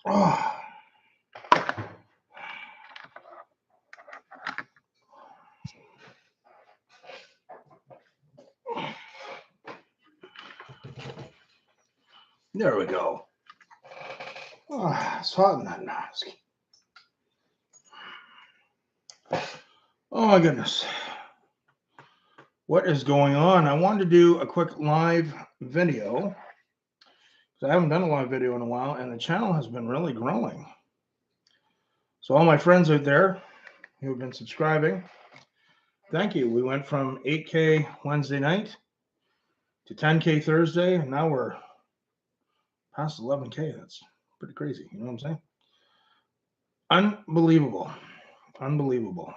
Oh, there we go. Oh, it's hot in that mask. Oh my goodness. What is going on? I wanted to do a quick live video because I haven't done a live video in a while, and the channel has been really growing. So all my friends out there who have been subscribing, thank you. We went from 8K Wednesday night to 10K Thursday, and now we're past 11K. That's pretty crazy. You know what I'm saying? Unbelievable. Unbelievable.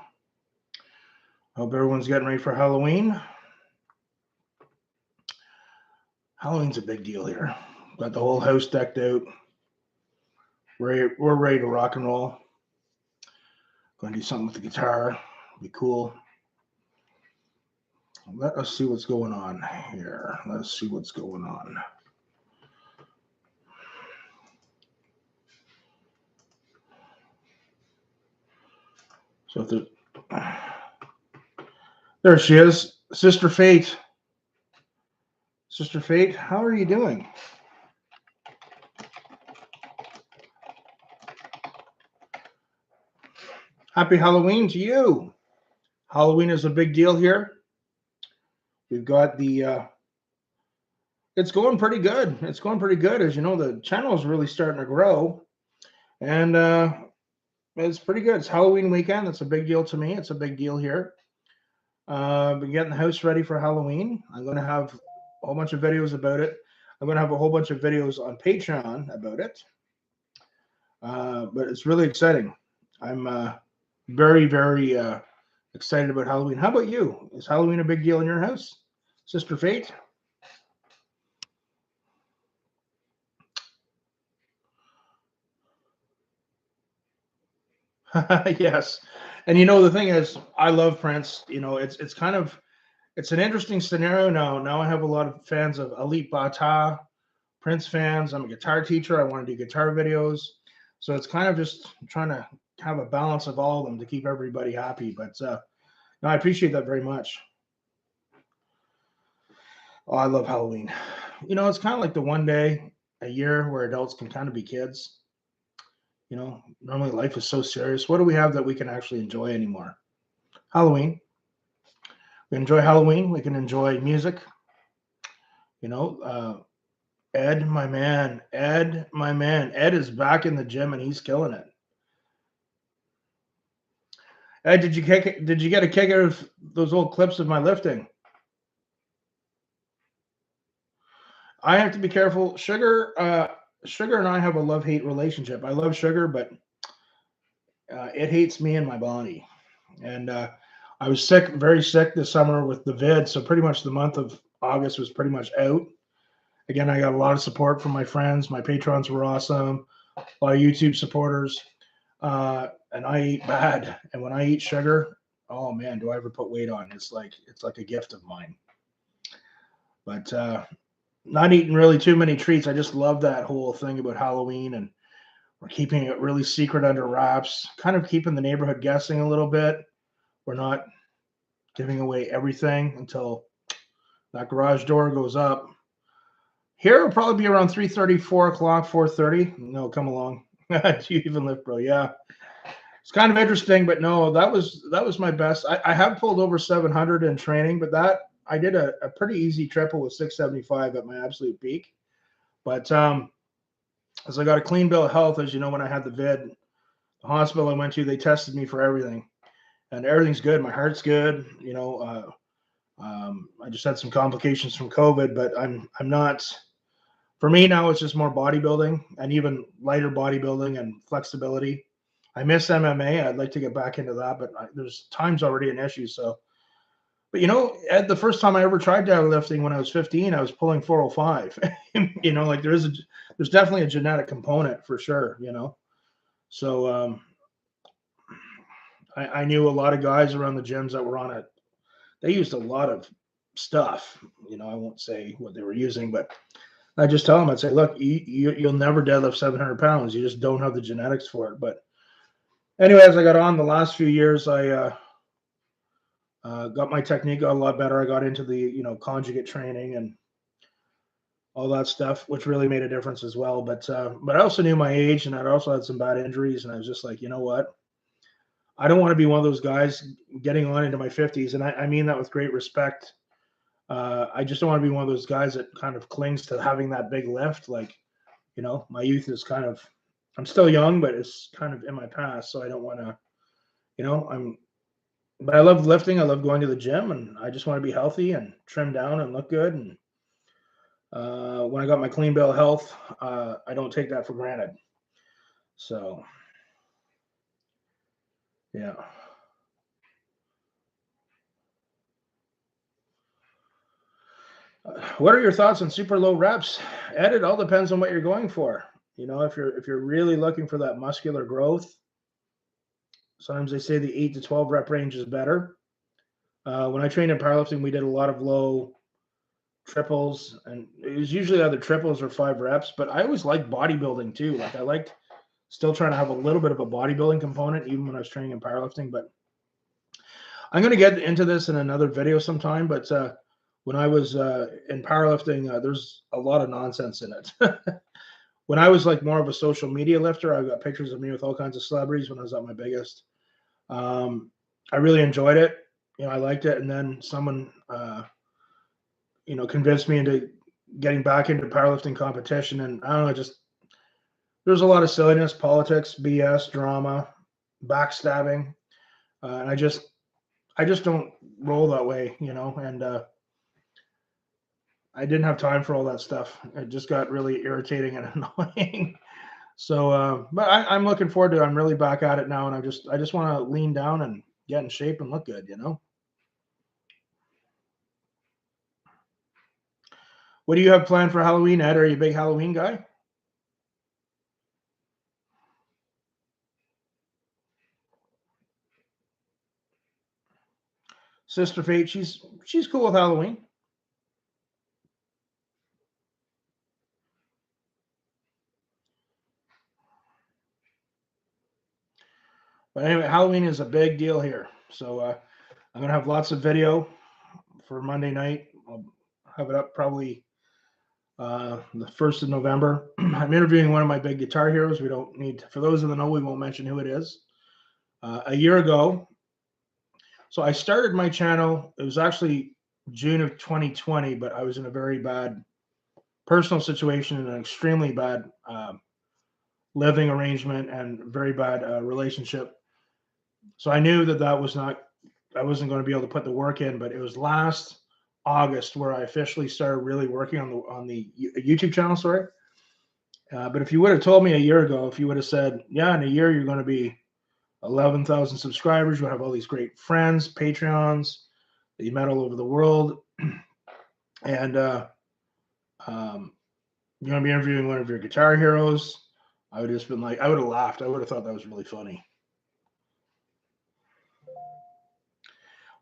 Hope everyone's getting ready for Halloween. Halloween's a big deal here. Got the whole house decked out. We're ready to rock and roll. Going to do something with the guitar. Be cool. Let us see what's going on here. Let's see what's going on. So there she is, Sister Fate. Sister Fate, how are you doing? Happy Halloween to you. Halloween is a big deal here. We've got it's going pretty good. It's going pretty good. As you know, the channel is really starting to grow. And it's pretty good. It's Halloween weekend. It's a big deal to me. It's a big deal here. Been getting the house ready for Halloween. I'm going to have a whole bunch of videos about it. I'm going to have a whole bunch of videos on Patreon about it. But it's really exciting. I'm very, very excited about Halloween. How about you? Is Halloween a big deal in your house, Sister Fate? Yes. And the thing is, I love Prince. It's kind of it's an interesting scenario now. Now I have a lot of fans of Elite Bata, Prince fans. I'm a guitar teacher. I want to do guitar videos. So it's kind of just trying to have a balance of all of them to keep everybody happy. But no, I appreciate that very much. Oh, I love Halloween. It's kind of like the one day a year where adults can kind of be kids. Normally life is so serious. What do we have that we can actually enjoy anymore? Halloween. We enjoy Halloween. We can enjoy music. Ed, my man. Ed, my man. Ed is back in the gym and he's killing it. Ed, did you get a kick out of those old clips of my lifting? I have to be careful. Sugar and I have a love-hate relationship. I love Sugar, but it hates me and my body. And I was sick, very sick this summer with the vid. So pretty much the month of August was pretty much out. Again, I got a lot of support from my friends. My patrons were awesome. A lot of YouTube supporters. And I eat bad. And when I eat sugar, oh man, do I ever put weight on? It's like a gift of mine. But not eating really too many treats. I just love that whole thing about Halloween, and we're keeping it really secret under wraps, kind of keeping the neighborhood guessing a little bit. We're not giving away everything until that garage door goes up. Here will probably be around 3:30, 4 o'clock, 4:30. No, come along. Do you even lift, bro? Yeah. It's kind of interesting, but no, that was my best. I have pulled over 700 in training, but that I did a pretty easy triple with 675 at my absolute peak. But as I got a clean bill of health, as you know, when I had the vid, the hospital I went to, they tested me for everything, and everything's good. My heart's good. I just had some complications from COVID, but I'm not. For me now, it's just more bodybuilding and even lighter bodybuilding and flexibility. I miss MMA. I'd like to get back into that, but there's times already an issue. So, but Ed, the first time I ever tried deadlifting when I was 15, I was pulling 405. Like there's definitely a genetic component for sure. So I knew a lot of guys around the gyms that were on it. They used a lot of stuff. I won't say what they were using, but I just tell them, I'd say, look, you'll never deadlift 700 pounds. You just don't have the genetics for it. But anyway, as I got on the last few years, I got my technique got a lot better. I got into the conjugate training and all that stuff, which really made a difference as well. But I also knew my age, and I'd also had some bad injuries, and I was just like, you know what? I don't want to be one of those guys getting on into my 50s, and I mean that with great respect. I just don't want to be one of those guys that kind of clings to having that big lift. Like, my youth is kind of, I'm still young, but it's kind of in my past. So I don't want to, but I love lifting. I love going to the gym, and I just want to be healthy and trim down and look good. And when I got my clean bill of health, I don't take that for granted. So, yeah. What are your thoughts on super low reps? Ed, it all depends on what you're going for. If you're really looking for that muscular growth, sometimes they say the 8 to 12 rep range is better. When I trained in powerlifting, we did a lot of low triples, and it was usually either triples or 5 reps. But I always liked bodybuilding too. Like I liked still trying to have a little bit of a bodybuilding component, even when I was training in powerlifting. But I'm going to get into this in another video sometime. But when I was in powerlifting, there's a lot of nonsense in it. When I was like more of a social media lifter, I've got pictures of me with all kinds of celebrities when I was at my biggest. I really enjoyed it. I liked it. And then someone, convinced me into getting back into powerlifting competition. And I don't know, just there's a lot of silliness, politics, BS, drama, backstabbing. And I just don't roll that way, and I didn't have time for all that stuff. It just got really irritating and annoying. So, but I'm looking forward to it. I'm really back at it now, and I just want to lean down and get in shape and look good, What do you have planned for Halloween, Ed? Are you a big Halloween guy? Sister Fate, she's cool with Halloween. But anyway, Halloween is a big deal here. So I'm gonna have lots of video for Monday night. I'll have it up probably the 1st of November. I'm interviewing one of my big guitar heroes. We don't need for those in the know, we won't mention who it is. A year ago, so I started my channel. It was actually June of 2020, but I was in a very bad personal situation and an extremely bad living arrangement and very bad relationship. So I knew that I wasn't going to be able to put the work in. But it was last August where I officially started really working on the YouTube channel. Sorry, but if you would have told me a year ago, if you would have said, yeah, in a year you're going to be 11,000 subscribers, you'll have all these great friends, Patreons that you met all over the world, and you're going to be interviewing one of your guitar heroes, I would have just been like, I would have laughed. I would have thought that was really funny.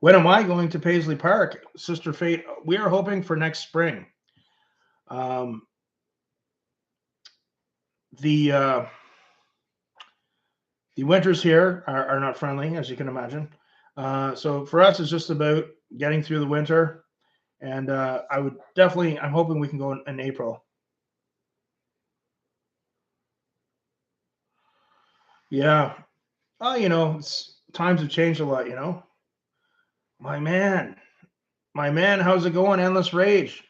When am I going to Paisley Park, Sister Fate? We are hoping for next spring. The winters here are not friendly, as you can imagine. So for us, it's just about getting through the winter. And I'm hoping we can go in April. Yeah. Times have changed a lot, My man, how's it going? Endless Rage.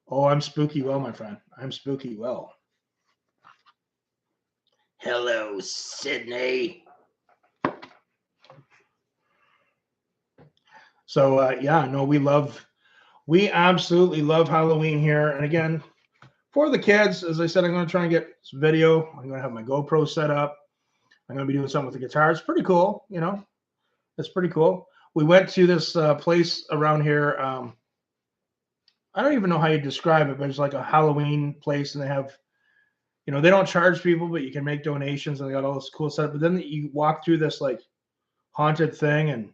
Oh, I'm spooky well, my friend. I'm spooky well. Hello, Sydney. So yeah, no, we absolutely love Halloween here. And again, for the kids, as I said, I'm going to try and get some video. I'm going to have my GoPro set up. I'm going to be doing something with the guitar. It's pretty cool, It's pretty cool. We went to this place around here. I don't even know how you describe it, but it's like a Halloween place, and they have, they don't charge people, but you can make donations, and they got all this cool stuff. But then you walk through this like haunted thing, and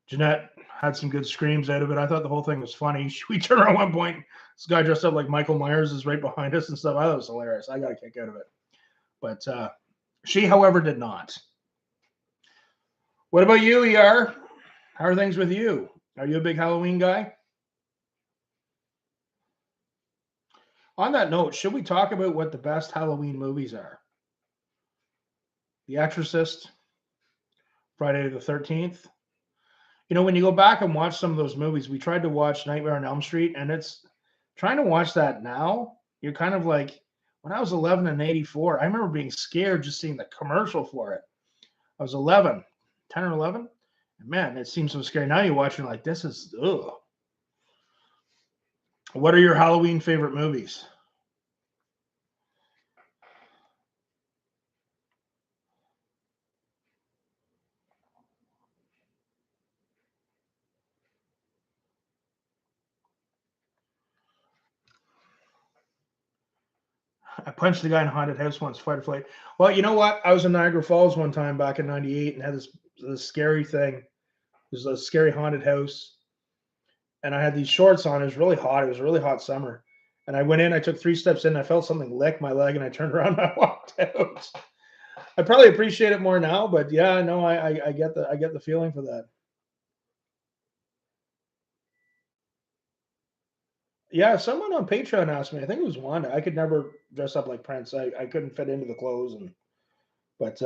Jeanette, Had some good screams out of it. I thought the whole thing was funny. We turned around one point, this guy dressed up like Michael Myers is right behind us and stuff. I thought it was hilarious. I got a kick out of it. But she, however, did not. What about you, ER? How are things with you? Are you a big Halloween guy? On that note, should we talk about what the best Halloween movies are? The Exorcist, Friday the 13th. You know, when you go back and watch some of those movies, we tried to watch Nightmare on Elm Street, and it's trying to watch that now. You're kind of like, when I was 11 in 84, I remember being scared just seeing the commercial for it. I was 11, 10 or 11. And man, it seems so scary. Now you watch and like, this is, ugh. What are your Halloween favorite movies? I punched the guy in a haunted house once, fight or flight. Well, you know what? I was in Niagara Falls one time back in '98 and had this scary thing. There's a scary haunted house, and I had these shorts on. It was really hot. It was a really hot summer, and I went in. I took 3 steps in. And I felt something lick my leg, and I turned around and I walked out. I probably appreciate it more now, but yeah, no, I get the feeling for that. Yeah, someone on Patreon asked me. I think it was Wanda. I could never dress up like Prince. I couldn't fit into the clothes, and but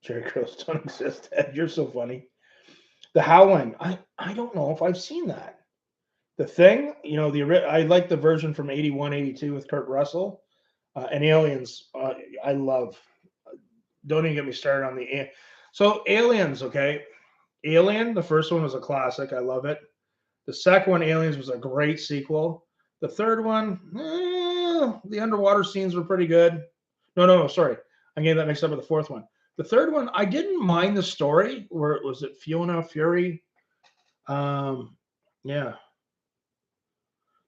Jerry Curls don't exist. Ed, you're so funny. The Howling. I don't know if I've seen that. The Thing. You know I like the version from 81, 82 with Kurt Russell, and Aliens. I love. Don't even get me started on so Aliens. Okay, Alien. The first one was a classic. I love it. The second one, Aliens, was a great sequel. The third one, the underwater scenes were pretty good. No, sorry. I'm getting that mixed up with the fourth one. The third one, I didn't mind the story. Where it was it Fiona Fury? Um, yeah,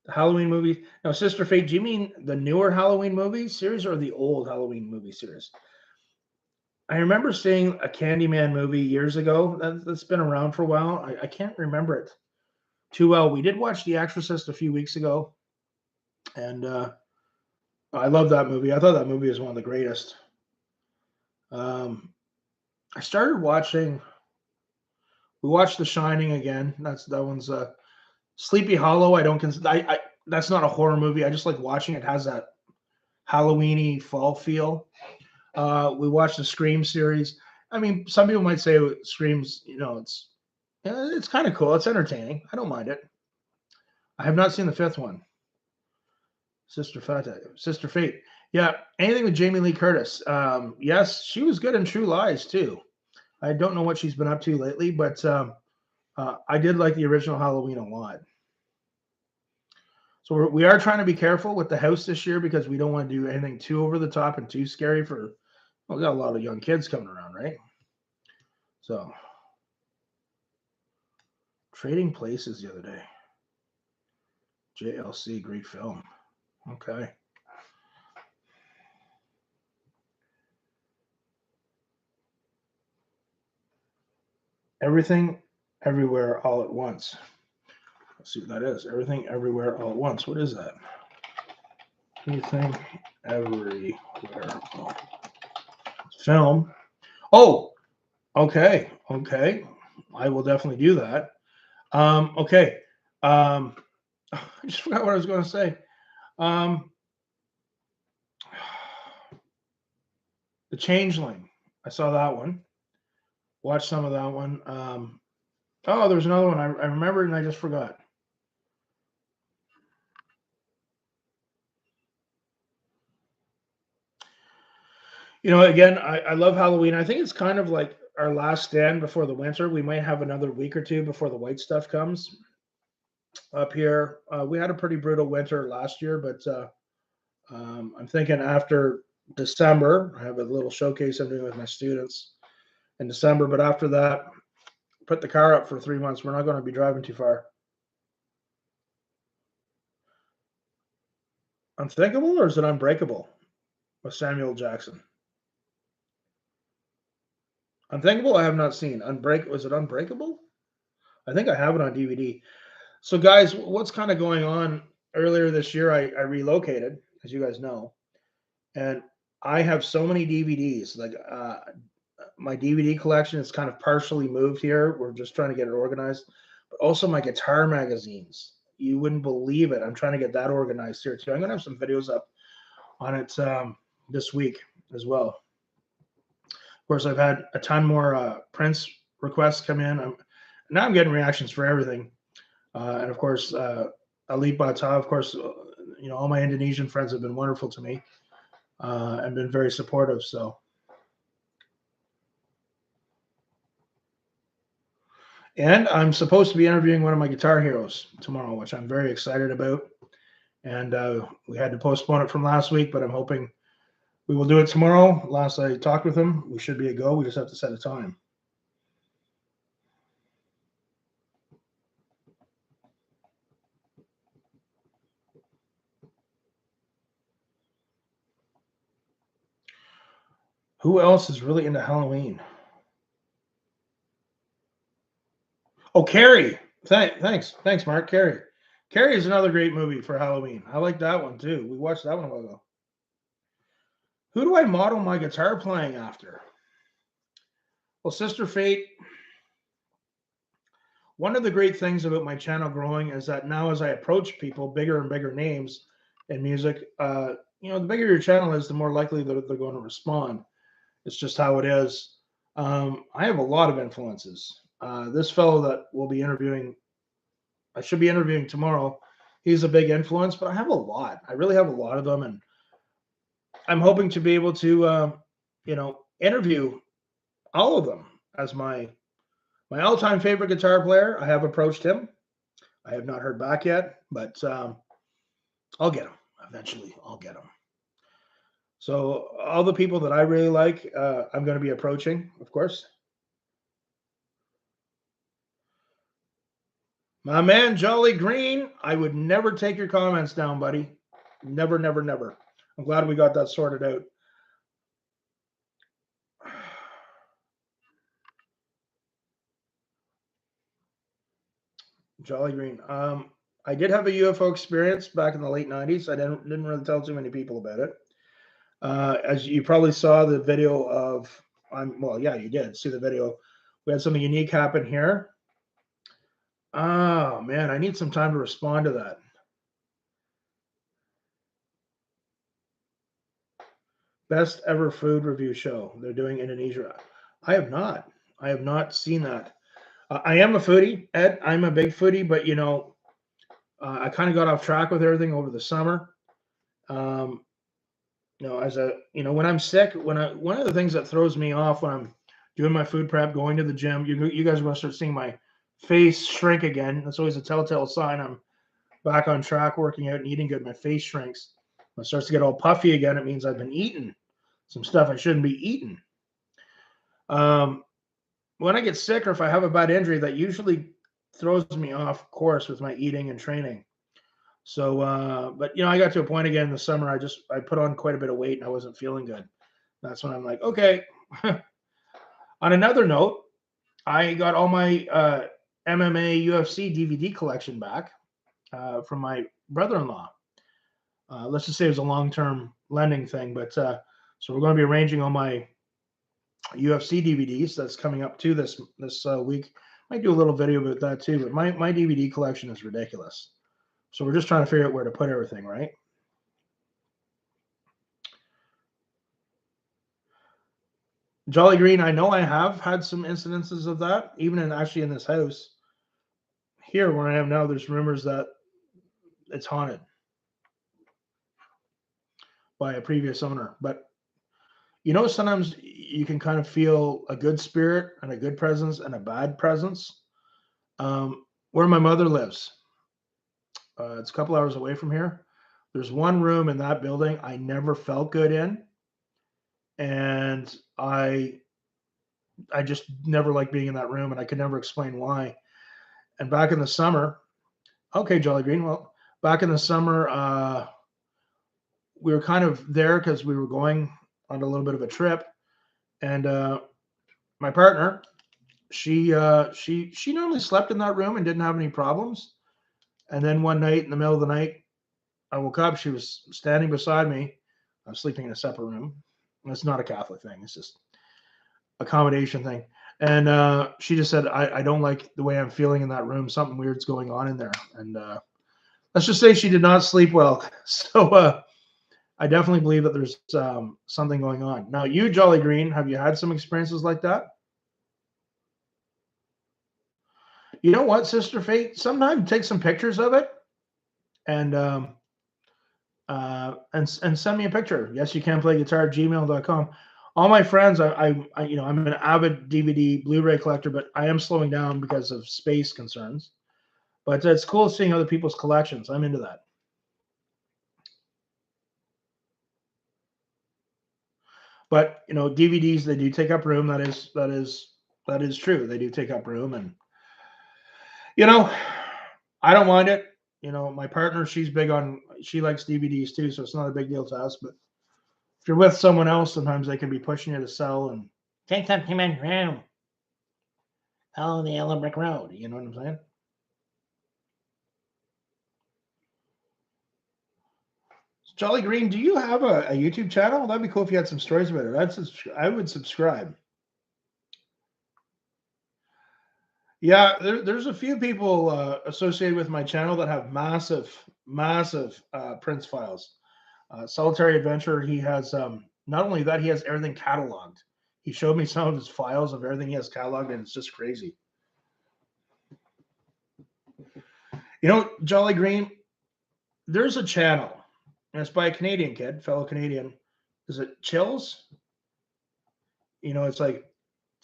the Halloween movie. Now, Sister Fate, do you mean the newer Halloween movie series or the old Halloween movie series? I remember seeing a Candyman movie years ago. That's been around for a while. I can't remember it too well. We did watch The Exorcist a few weeks ago, and I love that movie. I thought that movie was one of the greatest. Um, I started watching. We watched The Shining again. That one's Sleepy Hollow. I don't consider. That's not a horror movie. I just like watching it. It has that Halloweeny fall feel. We watched the Scream series. I mean, some people might say Scream's. It's kind of cool. It's entertaining. I don't mind it. I have not seen the fifth one. Sister Fate. Yeah, anything with Jamie Lee Curtis. Yes, she was good in True Lies too. I don't know what she's been up to lately, but I did like the original Halloween a lot. So we are trying to be careful with the house this year because we don't want to do anything too over the top and too scary for. Well, we got a lot of young kids coming around, right? So Trading Places the other day. JLC, great film. Okay. Everything, Everywhere, All at Once. Let's see what that is. Everything, Everywhere, All at Once. What is that? Everything, Everywhere. Film. Oh, okay. I will definitely do that. Okay. I just forgot what I was going to say. Um, the Changeling. I saw that one. Watched some of that one. Oh, there's another one. I remembered and I just forgot. Again, I love Halloween. I think it's kind of like our last stand before the winter. We might have another week or two before the white stuff comes up here. We had a pretty brutal winter last year, but I'm thinking after December, I have a little showcase I'm doing with my students in December. But after that, put the car up for 3 months. We're not going to be driving too far. Unthinkable, or is it Unbreakable with Samuel Jackson? Unthinkable, I have not seen. Was it Unbreakable? I think I have it on DVD. So, guys, what's kind of going on? Earlier this year, I relocated, as you guys know, and I have so many DVDs. Like my DVD collection is kind of partially moved here. We're just trying to get it organized, but also my guitar magazines. You wouldn't believe it. I'm trying to get that organized here too. I'm gonna have some videos up on it this week as well. Of course, I've had a ton more Prince requests come in. Now I'm getting reactions for everything, and of course, Ali Bata. Of course, all my Indonesian friends have been wonderful to me and been very supportive. So, and I'm supposed to be interviewing one of my guitar heroes tomorrow, which I'm very excited about. And we had to postpone it from last week, but I'm hoping we will do it tomorrow. Last I talked with him, we should be a go. We just have to set a time. Who else is really into Halloween? Oh, Carrie. Thanks, Mark. Carrie. Carrie is another great movie for Halloween. I like that one too. We watched that one a while ago. Who do I model my guitar playing after? Well, Sister Fate. One of the great things about my channel growing is that now, as I approach people, bigger and bigger names in music, the bigger your channel is, the more likely that they're going to respond. It's just how it is. I have a lot of influences. This fellow that we'll be interviewing, I should be interviewing tomorrow. He's a big influence, but I have a lot. I really have a lot of them, and I'm hoping to be able to, interview all of them as my all-time favorite guitar player. I have approached him. I have not heard back yet, but I'll get him eventually. I'll get him. So all the people that I really like, I'm going to be approaching, of course. My man, Jolly Green, I would never take your comments down, buddy. Never, never, never. I'm glad we got that sorted out. Jolly Green. I did have a UFO experience back in the late 90s. I didn't really tell too many people about it. As you probably saw the video of, yeah, you did see the video. We had something unique happen here. Oh man, I need some time to respond to that. Best ever food review show. They're doing Indonesia. I have not. I have not seen that. I am a foodie, Ed. I'm a big foodie, but I kind of got off track with everything over the summer. When I'm sick, one of the things that throws me off when I'm doing my food prep, going to the gym, you guys are going to start seeing my face shrink again. That's always a telltale sign I'm back on track, working out and eating good. My face shrinks. When it starts to get all puffy again, it means I've been eating some stuff I shouldn't be eating. When I get sick or if I have a bad injury, that usually throws me off course with my eating and training. So, but I got to a point again in the summer. I put on quite a bit of weight and I wasn't feeling good. That's when I'm like, okay. On another note, I got all my MMA UFC DVD collection back from my brother-in-law. Let's just say it was a long-term lending thing, but so we're going to be arranging all my UFC DVDs. That's coming up too this week. Might do a little video about that too. But my DVD collection is ridiculous. So we're just trying to figure out where to put everything, right? Jolly Green, I know I have had some incidences of that, even actually in this house. Here where I am now, there's rumors that it's haunted by a previous owner. But sometimes you can kind of feel a good spirit and a good presence and a bad presence. Where my mother lives, it's a couple hours away from here. There's one room in that building I never felt good in, and I just never liked being in that room, and I could never explain why. And back in the summer, okay, Jolly Green. Well, back in the summer, we were kind of there because we were going on a little bit of a trip, and my partner, she normally slept in that room and didn't have any problems. And then one night in the middle of the night, I woke up. She was standing beside me. I was sleeping in a separate room. It's not a Catholic thing. It's just accommodation thing. And she just said, I don't like the way I'm feeling in that room. Something weird's going on in there. And let's just say she did not sleep well. So I definitely believe that there's something going on. Now, you, Jolly Green, have you had some experiences like that? You know what, Sister Fate? Sometimes take some pictures of it and and send me a picture. Yes, you can play guitar at gmail.com. All my friends, I'm an avid DVD Blu-ray collector, but I am slowing down because of space concerns. But it's cool seeing other people's collections. I'm into that. But DVDs, they do take up room. That is true. They do take up room, and you know, I don't mind it. My partner, she likes DVDs too, so it's not a big deal to us. But if you're with someone else, sometimes they can be pushing you to sell and take something in room. Follow the yellow brick road. You know what I'm saying? Jolly Green, do you have a YouTube channel? That'd be cool if you had some stories about it. I would subscribe. Yeah, there's a few people associated with my channel that have massive Prince files. Solitary Adventure, he has not only that, he has everything cataloged. He showed me some of his files of everything he has cataloged, and it's just crazy. Jolly Green, there's a channel, and it's by a Canadian kid, fellow Canadian. Is it Chills? It's like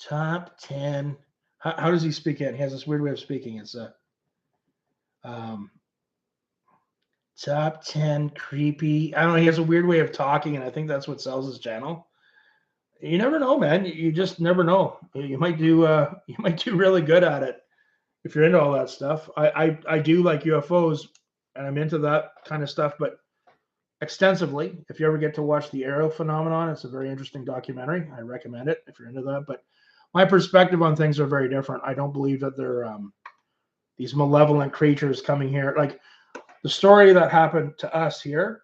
top 10. How does he speak in? He has this weird way of speaking. It's um, top 10 creepy. I don't know. He has a weird way of talking, and I think that's what sells his channel. You never know, man. You just never know. You might do really good at it if you're into all that stuff. I do like UFOs, and I'm into that kind of stuff, but extensively. If you ever get to watch the Aerial Phenomenon, it's a very interesting documentary. I recommend it if you're into that. But my perspective on things are very different. I don't believe that they're these malevolent creatures coming here. Like the story that happened to us here,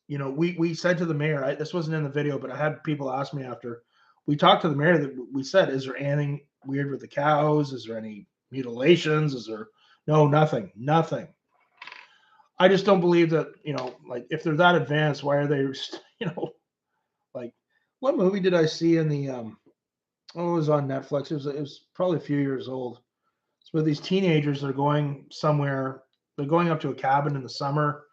we said to the mayor, this wasn't in the video, but I had people ask me after. We talked to the mayor that we said, is there anything weird with the cows? Is there any mutilations? Is there? No, nothing. I just don't believe that, like if they're that advanced, why are they, like what movie did I see in the, it was on Netflix. It was probably a few years old. It's where these teenagers are going somewhere. They're going up to a cabin in the summer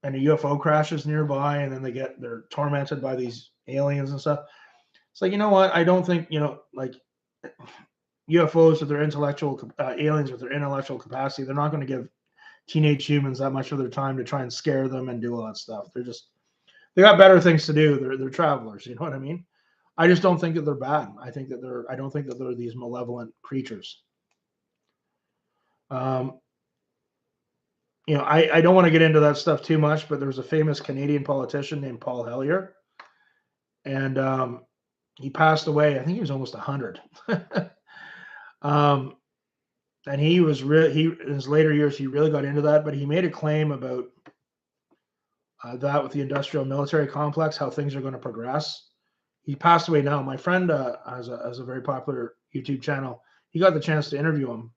and a UFO crashes nearby, and then they're tormented by these aliens and stuff. It's like, you know what? I don't think, like UFOs with their intellectual, aliens with their intellectual capacity, they're not going to give teenage humans that much of their time to try and scare them and do all that stuff. They got better things to do. They're travelers. You know what I mean? I just don't think that they're bad. I don't think that they're these malevolent creatures. I don't want to get into that stuff too much, but there was a famous Canadian politician named Paul Hellyer, and he passed away. I think he was almost 100. And he was in his later years, he really got into that, but he made a claim about that with the industrial military complex, how things are going to progress. He passed away now. My friend has a very popular YouTube channel. He got the chance to interview him.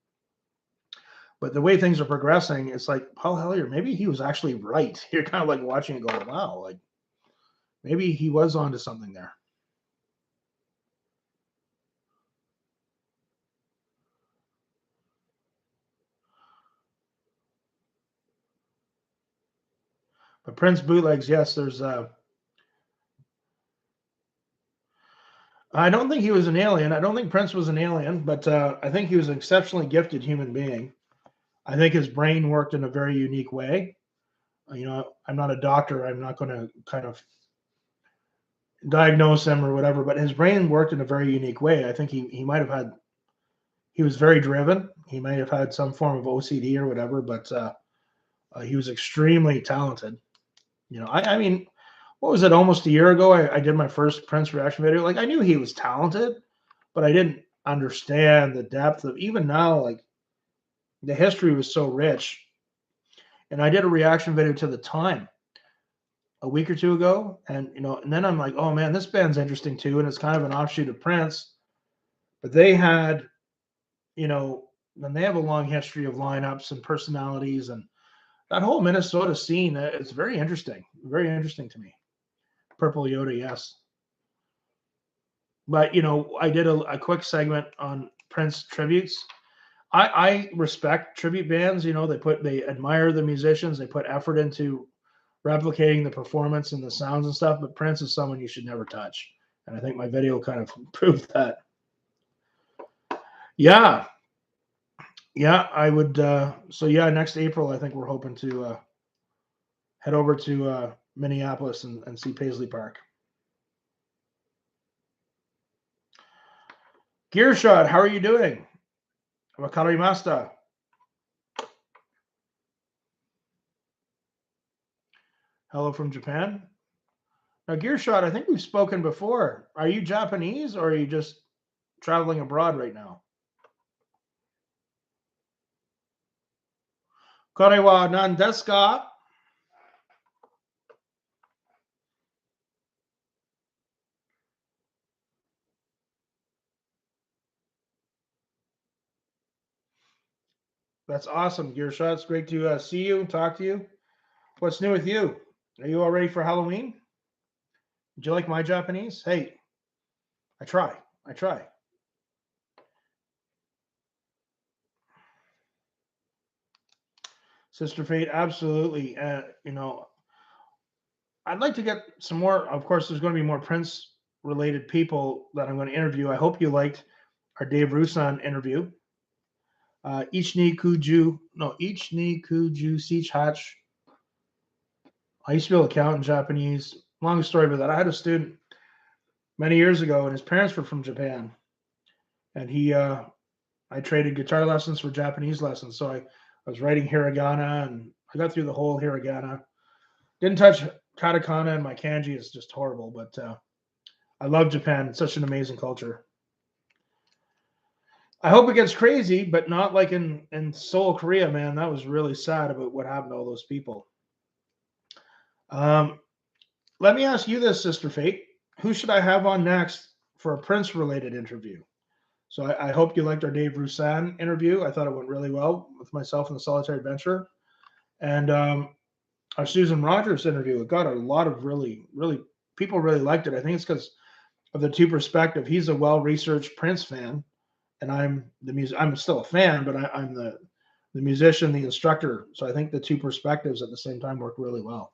But the way things are progressing, it's like Paul Hellyer, maybe he was actually right. You're kind of like watching it going, wow, like maybe he was onto something there. But Prince Bootlegs, yes, there's I don't think he was an alien. I don't think Prince was an alien, but I think he was an exceptionally gifted human being. I think his brain worked in a very unique way. I'm not a doctor. I'm not going to kind of diagnose him or whatever, but his brain worked in a very unique way. I think he might have had, he was very driven. He might have had some form of OCD or whatever, but he was extremely talented. I mean, what was it, almost a year ago, I did my first Prince reaction video. Like I knew he was talented, but I didn't understand the depth of even now, like the history was so rich. And I did a reaction video to the time a week or two ago, and and then I'm like, oh man, this band's interesting too, and it's kind of an offshoot of Prince, but they had, and they have a long history of lineups and personalities, and that whole Minnesota scene is very interesting to me. Purple Yoda, yes. But I did a quick segment on Prince tributes. I respect tribute bands. They admire the musicians. They put effort into replicating the performance and the sounds and stuff. But Prince is someone you should never touch, and I think my video kind of proved that. Yeah, yeah, I would. So yeah, next April, I think we're hoping to head over to Minneapolis and see Paisley Park. Gearshot, how are you doing? Wakarimasta. Hello from Japan. Now, Gearshot, I think we've spoken before. Are you Japanese or are you just traveling abroad right now? Kore wa nan desu ka? That's awesome, Gearshot. It's great to see you and talk to you. What's new with you? Are you all ready for Halloween? Do you like my Japanese? Hey, I try. I try. Sister Fate, absolutely. I'd like to get some more. Of course, there's going to be more Prince related people that I'm going to interview. I hope you liked our Dave Rusan interview. Ichni Kuju Sich Hatch. I used to be able to count in Japanese. Long story about that. I had a student many years ago, and his parents were from Japan, and I traded guitar lessons for Japanese lessons. So I was writing hiragana, and I got through the whole hiragana. Didn't touch katakana, and my kanji is just horrible. But I love Japan. It's such an amazing culture. I hope it gets crazy, but not like in Seoul, Korea, man. That was really sad about what happened to all those people. Um, Let me ask you this, Sister Fate. Who should I have on next for a Prince related interview? So I hope you liked our Dave Roussan interview. I thought it went really well with myself and the Solitary Adventure. And our Susan Rogers interview, it got a lot of really, people really liked it. I think it's because of the two perspective. He's a well researched Prince fan, and I'm still a fan, but I'm the musician, the instructor. So I think the two perspectives at the same time work really well.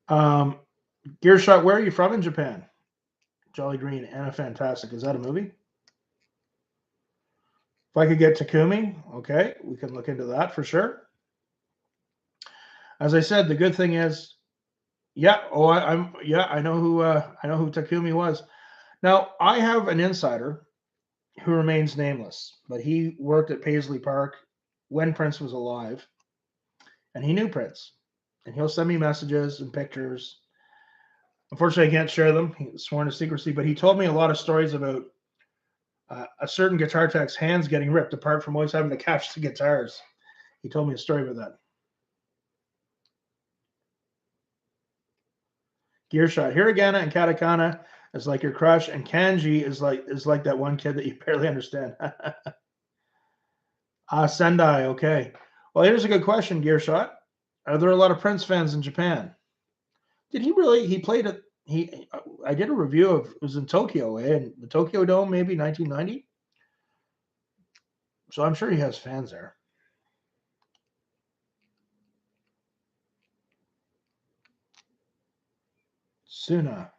Um, Gearshot, where are you from in Japan? Jolly Green, Anna Fantastic. Is that a movie? If I could get Takumi, okay, we can look into that for sure. As I said, the good thing is, yeah, I know who Takumi was. Now I have an insider who remains nameless, but he worked at Paisley Park when Prince was alive, and he knew Prince, and he'll send me messages and pictures. Unfortunately, I can't share them. He's sworn to secrecy, but he told me a lot of stories about a certain guitar tech's hands getting ripped apart from always having to catch the guitars. He told me a story about that. Gearshot, hiragana and katakana is like your crush, and kanji is like that one kid that you barely understand. Sendai, okay. Well, here's a good question, Gearshot. Are there a lot of Prince fans in Japan? Did he really? He played it. I did a review of it was in Tokyo, in the Tokyo Dome, maybe 1990. So I'm sure he has fans there. Suna.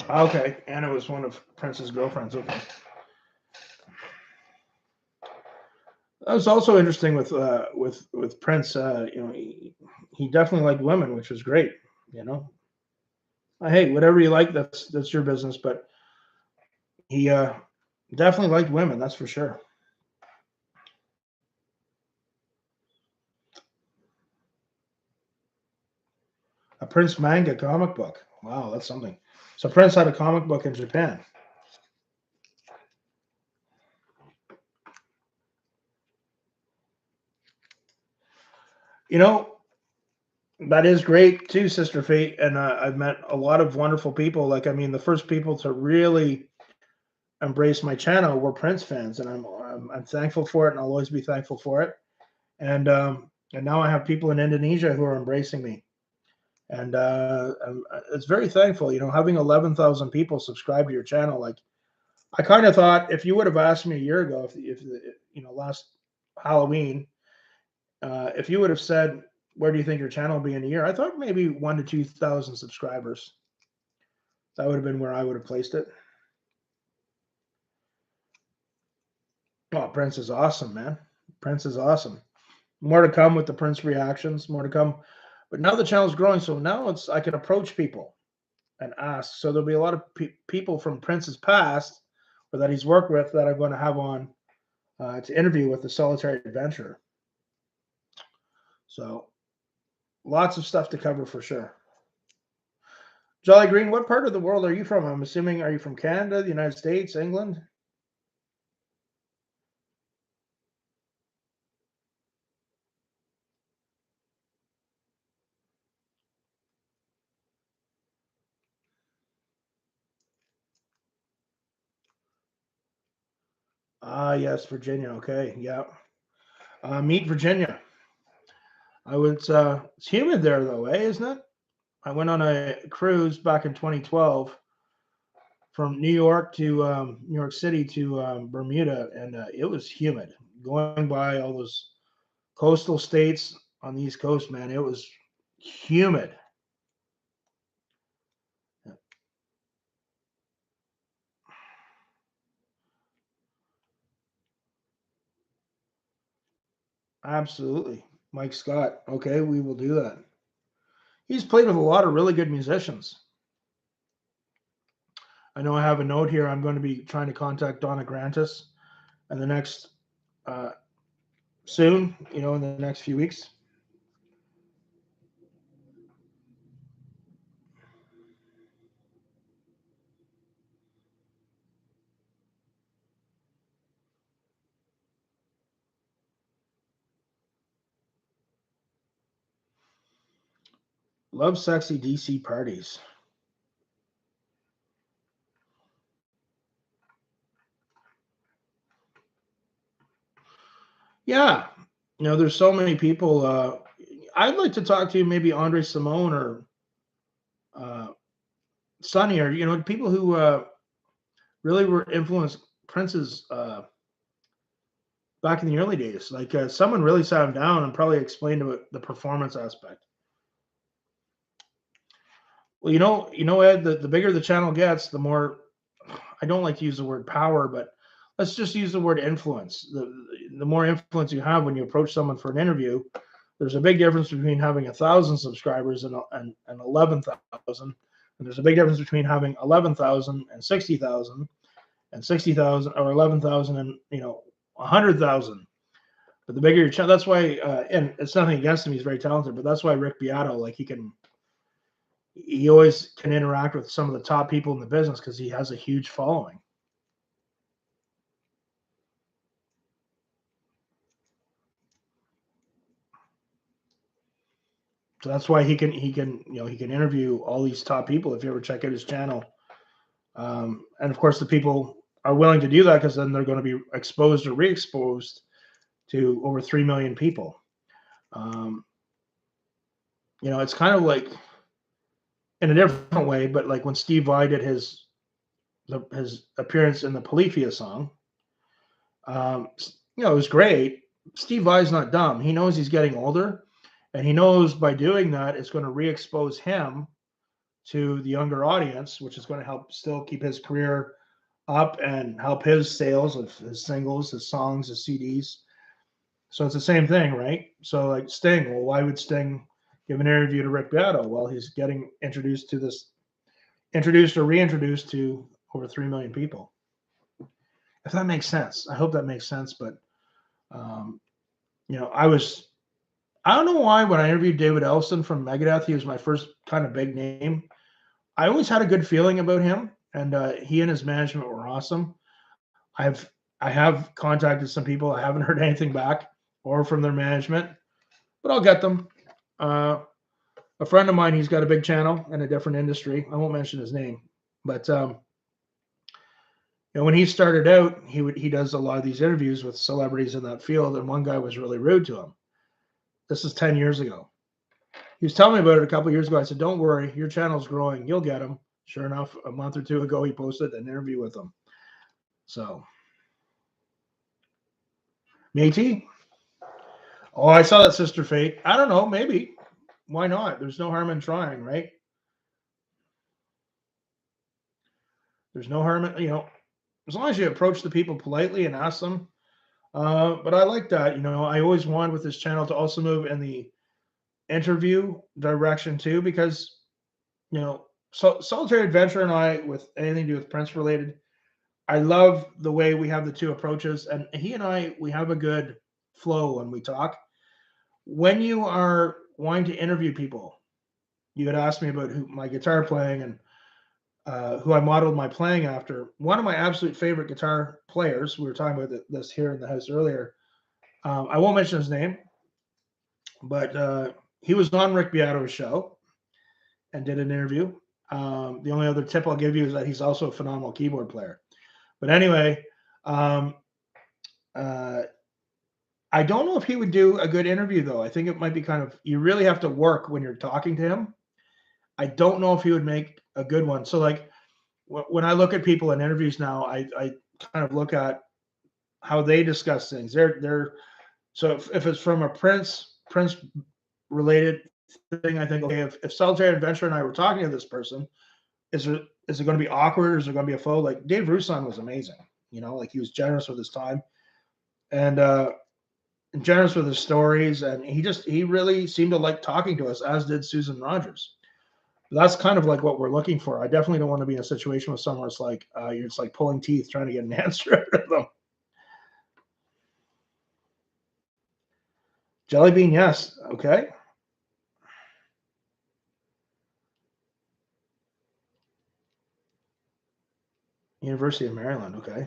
Okay, Anna was one of Prince's girlfriends. Okay. That was also interesting with Prince. He definitely liked women, which was great. You know, Hey, whatever you like, that's your business. But he definitely liked women, that's for sure. A Prince manga comic book. Wow, that's something. So Prince had a comic book in Japan. You know, that is great too, Sister Fate. And I've met a lot of wonderful people. Like, I mean, the first people to really embrace my channel were Prince fans, and I'm thankful for it, and I'll always be thankful for it. And now I have people in Indonesia who are embracing me, and it's very thankful. You know, having 11,000 people subscribe to your channel. Like, I kind of thought if you would have asked me a year ago, if you know, last Halloween, if you would have said, where do you think your channel will be in a year? I thought maybe 1 to 2,000 subscribers. That would have been where I would have placed it. Oh, Prince is awesome, man. Prince is awesome. More to come with the Prince reactions, more to come. But now the channel's growing, so now it's I can approach people and ask. So there'll be a lot of people from Prince's past or that he's worked with that I'm going to have on to interview with the Solitary Adventurer. So lots of stuff to cover for sure. Jolly Green, what part of the world are you from? I'm assuming, are you from Canada, the United States, England? Ah, yes, Virginia. Okay, yeah. Meet Virginia. It's humid there though, isn't it? I went on a cruise back in 2012 from New York to New York City to Bermuda, and it was humid. Going by all those coastal states on the East Coast, man, it was humid. Absolutely. Mike Scott. Okay, we will do that. He's played with a lot of really good musicians. I know I have a note here. I'm going to be trying to contact Donna Grantis in the next uh, soon, you know, in the next few weeks. Love sexy DC parties. Yeah, you know, there's so many people. I'd like to talk to maybe Andre Simone or uh, Sonny, or you know, people who really were influenced Prince's back in the early days. Like someone really sat him down and probably explained to it the performance aspect. Well, Ed, the bigger the channel gets, the more I don't like to use the word power, but let's just use the word influence. The more influence you have when you approach someone for an interview, there's a big difference between having 1,000 subscribers and 11,000, and there's a big difference between having 11,000 and 60,000, and 60,000 or 11,000 and 100,000. But the bigger your channel, that's why. And it's nothing against him; he's very talented. But that's why Rick Beato, like he always can interact with some of the top people in the business because he has a huge following. So that's why he can interview all these top people if you ever check out his channel. And of course, the people are willing to do that because then they're going to be exposed or re-exposed to over 3 million people. Um, it's kind of like in a different way, but like when Steve Vai did his appearance in the Polyphia song, it was great. Steve Vai's not dumb. He knows he's getting older, and he knows by doing that it's going to re-expose him to the younger audience, which is going to help still keep his career up and help his sales of his singles, his songs, his CDs. So it's the same thing, right? So like Sting, well, why would Sting give an interview to Rick Beato? Well, he's getting introduced to this introduced or reintroduced to over 3 million people. If that makes sense. I hope that makes sense. But, um, I don't know why when I interviewed David Ellefson from Megadeth, he was my first kind of big name. I always had a good feeling about him, and he and his management were awesome. I've I have contacted some people. I haven't heard anything back or from their management, but I'll get them. Uh, a friend of mine, he's got a big channel in a different industry. I won't mention his name, but when he started out, he does a lot of these interviews with celebrities in that field, and one guy was really rude to him. This is 10 years ago. He was telling me about it a couple of years ago. I said, "Don't worry, your channel's growing. You'll get him." Sure enough, a month or two ago, he posted an interview with him. So, Métis. Oh, I saw that, Sister Fate. I don't know, maybe. Why not? There's no harm in trying, right? There's no harm in, as long as you approach the people politely and ask them. But I like that. I always wanted with this channel to also move in the interview direction too, because, Solitary Adventure and I, with anything to do with Prince related, I love the way we have the two approaches. And he and I, we have a good flow when we talk. When you are wanting to interview people, you had asked me about my guitar playing and who I modeled my playing after. One of my absolute favorite guitar players, we were talking about this here in the house earlier. I won't mention his name, but he was on Rick Beato's show and did an interview. The only other tip I'll give you is that he's also a phenomenal keyboard player. But anyway, um, uh, I don't know if he would do a good interview, though. I think it might be you really have to work when you're talking to him. I don't know if he would make a good one. So, like, when I look at people in interviews now, I kind of look at how they discuss things. So if it's from a Prince related thing, I think, okay, if Solitary Adventure and I were talking to this person, is it going to be awkward or is it going to be a flow? Like Dave Roussan was amazing, like he was generous with his time and generous with his stories, and he really seemed to like talking to us, as did Susan Rogers. That's kind of like what we're looking for. I definitely don't want to be in a situation with someone it's like you're just like pulling teeth trying to get an answer out of them. Jelly bean, yes. Okay. University of Maryland. Okay.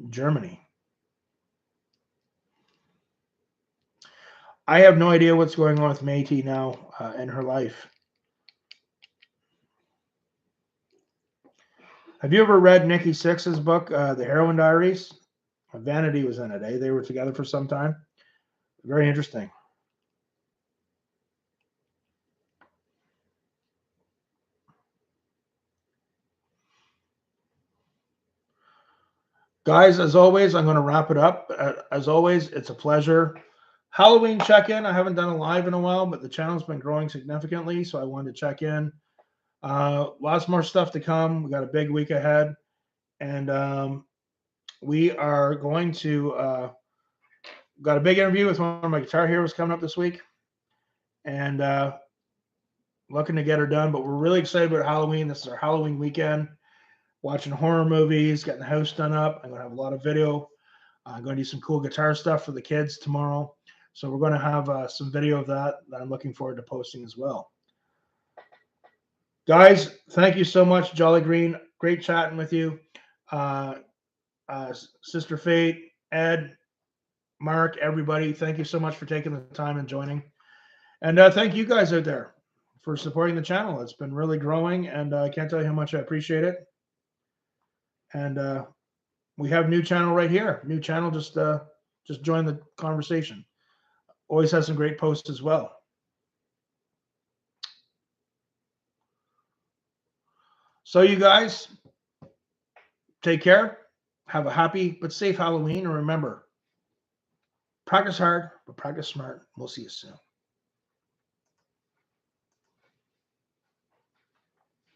Germany. I have no idea what's going on with Métis now in her life. Have you ever read Nikki Sixx's book, The Heroin Diaries? Vanity was in it. They were together for some time. Very interesting. Guys, as always, I'm going to wrap it up. As always, it's a pleasure. Halloween check-in. I haven't done a live in a while, but the channel's been growing significantly, so I wanted to check in. Lots more stuff to come. We got a big week ahead, and we are going to got a big interview with one of my guitar heroes coming up this week, and looking to get her done. But we're really excited about Halloween. This is our Halloween weekend. Watching horror movies, getting the house done up. I'm going to have a lot of video. I'm going to do some cool guitar stuff for the kids tomorrow. So we're going to have some video of that I'm looking forward to posting as well. Guys, thank you so much, Jolly Green. Great chatting with you. Sister Fate, Ed, Mark, everybody, thank you so much for taking the time and joining. And thank you guys out there for supporting the channel. It's been really growing, and I can't tell you how much I appreciate it. And we have a new channel right here. New channel, just join the conversation. Always has some great posts as well. So you guys, take care. Have a happy but safe Halloween. And remember, practice hard, but practice smart. We'll see you soon.